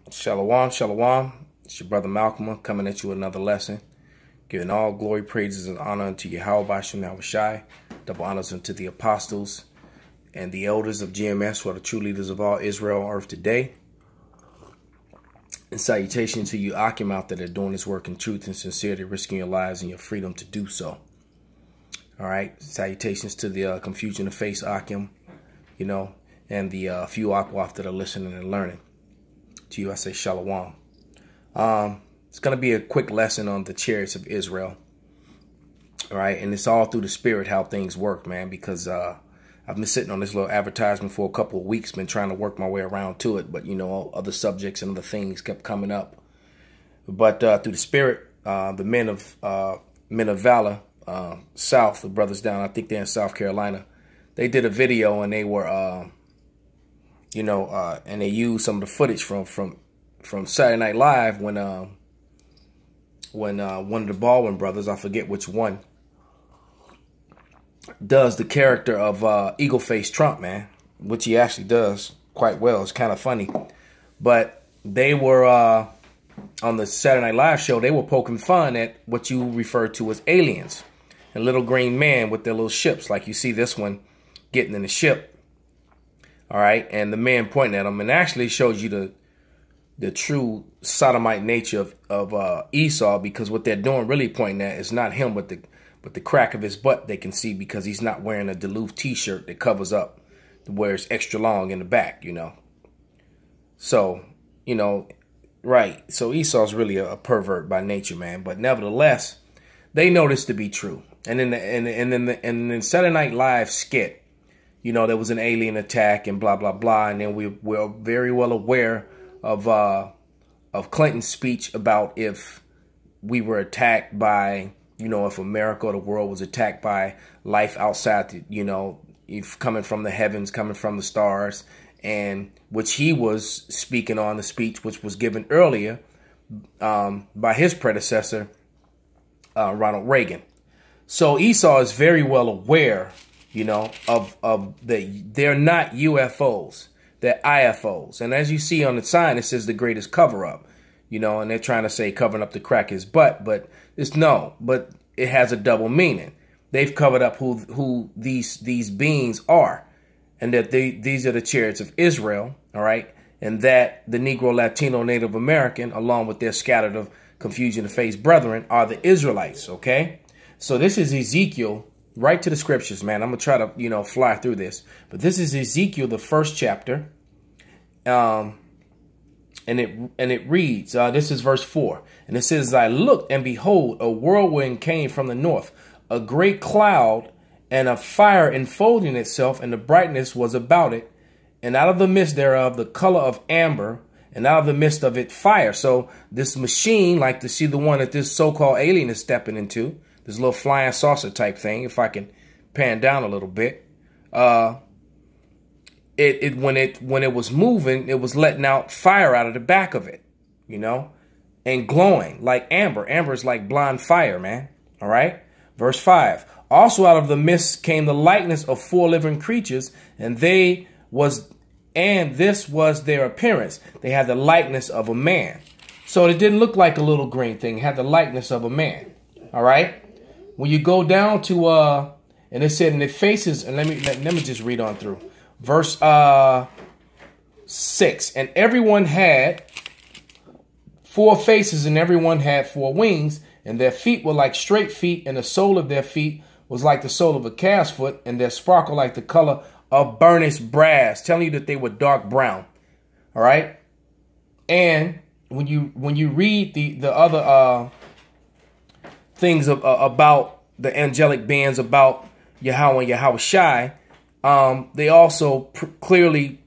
Shalom, shalom. It's your brother Malcolm coming at you with another lesson. Giving all glory, praises, and honor unto Yahweh Bashem Yahushai. Double honors unto the apostles and the elders of GMS, who are the true leaders of all Israel on earth today. And salutation to you Akim out there that are doing this work in truth and sincerity, risking your lives and your freedom to do so. All right. Salutations to the Confusion of Face Akim, and the few Akwaf that are listening and learning. To you, I say shalom. It's going to be a quick lesson on the chariots of Israel. All right. And it's all through the spirit how things work, man, because I've been sitting on this little advertisement for a couple of weeks, been trying to work my way around to it. But, other subjects and other things kept coming up. But through the spirit, the men of valor, South, the brothers down, I think they're in South Carolina, they did a video and they were, and they used some of the footage from Saturday Night Live when one of the Baldwin brothers, I forget which one, does the character of Eagle Face Trump, man, which he actually does quite well. It's kind of funny. But they were on the Saturday Night Live show, they were poking fun at what you refer to as aliens and little green men with their little ships, like you see this one getting in the ship. All right, and the man pointing at them, and actually shows you the true sodomite nature of Esau, because what they're doing really pointing at is not him, but the crack of his butt they can see, because he's not wearing a Duluth t-shirt that covers up where it's extra long in the back, So, right. So Esau's really a pervert by nature, man. But nevertheless, they know this to be true. And in the Saturday Night Live skit, there was an alien attack and blah, blah, blah. And then we're very well aware of Clinton's speech about if we were attacked by, if America or the world was attacked by life outside, if coming from the heavens, coming from the stars, and which he was speaking on, the speech which was given earlier by his predecessor, Ronald Reagan. So Esau is very well aware, of they're not UFOs, they're IFOs. And as you see on the sign, it says the greatest cover up, and they're trying to say covering up the crack his butt, but but it has a double meaning. They've covered up who these beings are, and that these are the chariots of Israel. All right. And that the Negro, Latino, Native American, along with their scattered of confusion of face brethren, are the Israelites. OK, so this is Ezekiel. Right to the scriptures, man. I'm going to try to, fly through this. But this is Ezekiel, the first chapter. And it reads, this is verse 4. And it says, I looked, and behold, a whirlwind came from the north, a great cloud, and a fire enfolding itself, and the brightness was about it. And out of the midst thereof, the color of amber, and out of the midst of it, fire. So this machine, like to see the one that this so-called alien is stepping into, this little flying saucer type thing, if I can pan down a little bit, when it was moving, it was letting out fire out of the back of it, and glowing like amber. Amber is like blind fire, man. All right. Verse 5. Also out of the mist came the likeness of 4 living creatures, and this was their appearance. They had the likeness of a man. So it didn't look like a little green thing. It had the likeness of a man. All right. When you go down to, and it said, and it faces, and let me just read on through. Verse 6, and everyone had 4 faces, and everyone had 4 wings, and their feet were like straight feet, and the sole of their feet was like the sole of a calf's foot, and their sparkle like the color of burnished brass, telling you that they were dark brown. All right. And when you read the other things about the angelic beings, about Yahweh and Yahushai, they also clearly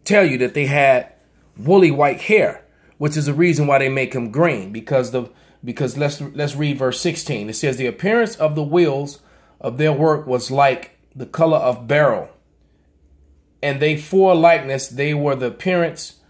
tell you that they had woolly white hair, which is the reason why they make him green, because let's read verse 16. It says, the appearance of the wheels of their work was like the color of beryl, and they 4 likeness, they were the appearance,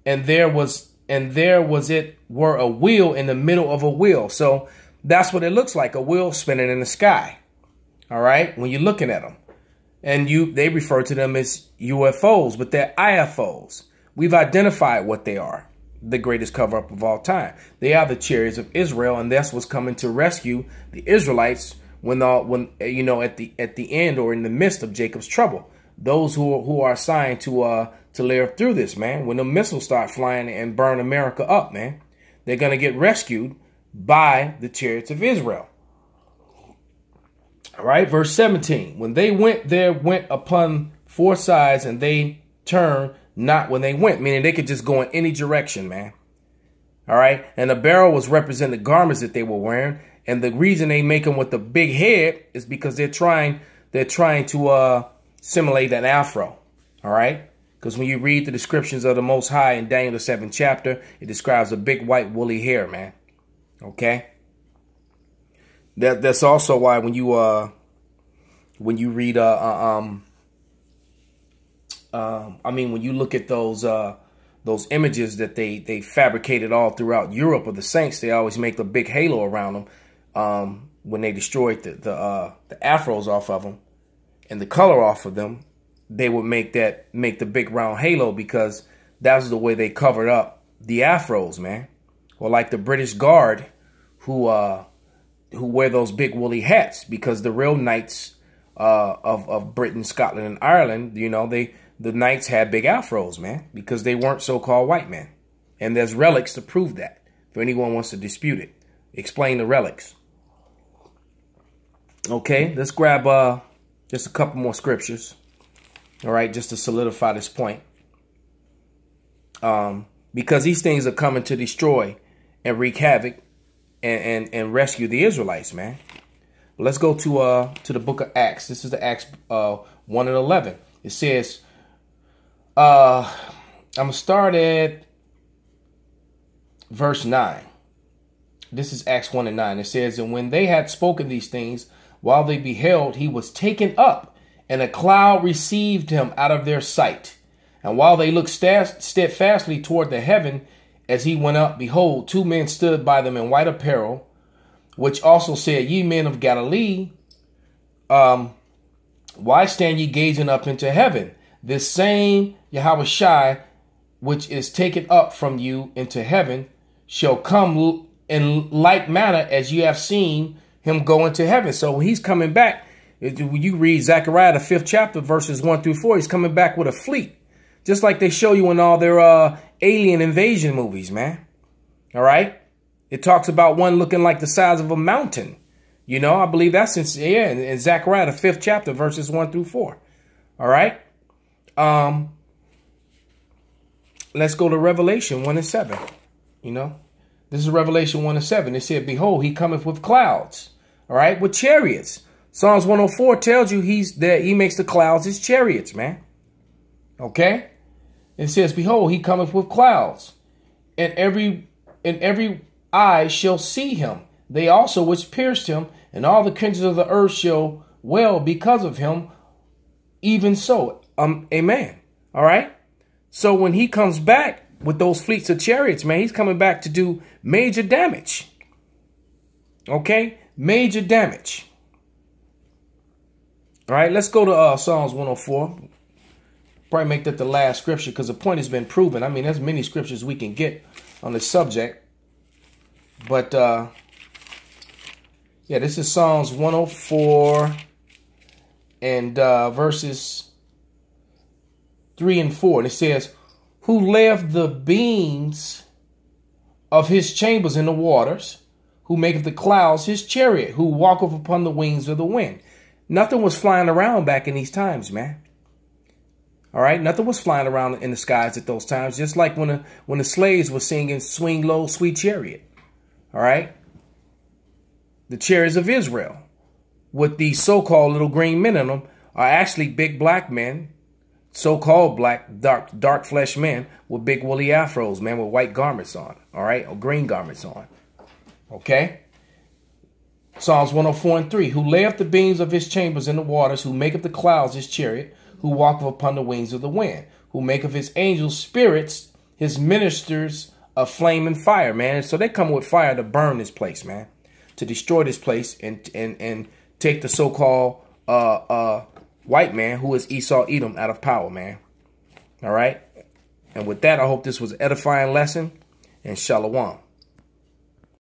and there was it were a wheel in the middle of a wheel. So that's what it looks like, a wheel spinning in the sky. All right, when you're looking at them. And they refer to them as UFOs, but they're IFOs. We've identified what they are. the greatest cover-up of all time. They are the chariots of Israel, and that's what's coming to rescue the Israelites when you know, at the end or in the midst of Jacob's trouble. Those who are assigned to live through this, man. When the missiles start flying and burn America up, man, they're gonna get rescued by the chariots of Israel. All right, verse 17. When they went upon four sides, and they turned not when they went, meaning they could just go in any direction, man. All right, and the barrel was representing the garments that they were wearing, and the reason they make them with the big head is because they're trying to simulate an afro. All right, because when you read the descriptions of the Most High in Daniel the 7th chapter, it describes a big white woolly hair, man. Okay, that's also why when you read when you look at those images that they fabricated all throughout Europe of the saints, they always make a big halo around them. When they destroyed the afros off of them and the color off of them, they would make the big round halo, because that's the way they covered up the afros, man. Or like the British Guard, who wear those big woolly hats, because the real knights of Britain, Scotland, and Ireland, you know, the knights had big afros, man, because they weren't so-called white men. And there's relics to prove that, if anyone wants to dispute it. Explain the relics. Okay, let's grab just a couple more scriptures. All right, just to solidify this point. Because these things are coming to destroy and wreak havoc and rescue the Israelites, man. Let's go to the book of Acts. This is the Acts 1 and 11. It says, I'm going to start at verse 9. This is Acts 1 and 9. It says, and when they had spoken these things, while they beheld, he was taken up, and a cloud received him out of their sight. And while they looked steadfastly toward the heaven as he went up, behold, two men stood by them in white apparel, which also said, ye men of Galilee, why stand ye gazing up into heaven? This same Yahushua, which is taken up from you into heaven, shall come in like manner as you have seen him go into heaven. So when he's coming back, when you read Zechariah, the 5th chapter, verses 1 through 4, he's coming back with a fleet. Just like they show you in all their alien invasion movies, man. All right. It talks about one looking like the size of a mountain. You know, I believe that's in Zechariah, the 5th chapter, verses 1 through 4. All right. Let's go to Revelation 1 and 7. You know, this is Revelation 1 and 7. It said, behold, he cometh with clouds. All right. With chariots. Psalms 104 tells you he makes the clouds his chariots, man. Okay. It says, behold, he cometh with clouds, and every eye shall see him. They also which pierced him, and all the kindreds of the earth shall wail because of him. Even so, amen. All right. So when he comes back with those fleets of chariots, man, he's coming back to do major damage. Okay, major damage. All right, let's go to Psalms 104. Probably make that the last scripture, because the point has been proven. I mean, there's many scriptures we can get on the subject. But, yeah, this is Psalms 104 and verses 3 and 4. And it says, who layeth the beams of his chambers in the waters, who maketh the clouds his chariot, who walketh upon the wings of the wind. Nothing was flying around back in these times, man. All right, nothing was flying around in the skies at those times, just like when the slaves were singing "Swing Low, Sweet Chariot." All right, the chariots of Israel, with these so-called little green men in them, are actually big black men, so-called black, dark flesh men with big woolly afros, man, with white garments on. All right, or green garments on. Okay. Psalms 104 and 3, who layeth the beams of his chambers in the waters, who maketh the clouds his chariot, who walketh upon the wings of the wind, who maketh his angels spirits, his ministers of flame and fire, man. And so they come with fire to burn this place, man, to destroy this place and take the so-called white man, who is Esau Edom, out of power, man. All right. And with that, I hope this was an edifying lesson. and shalom.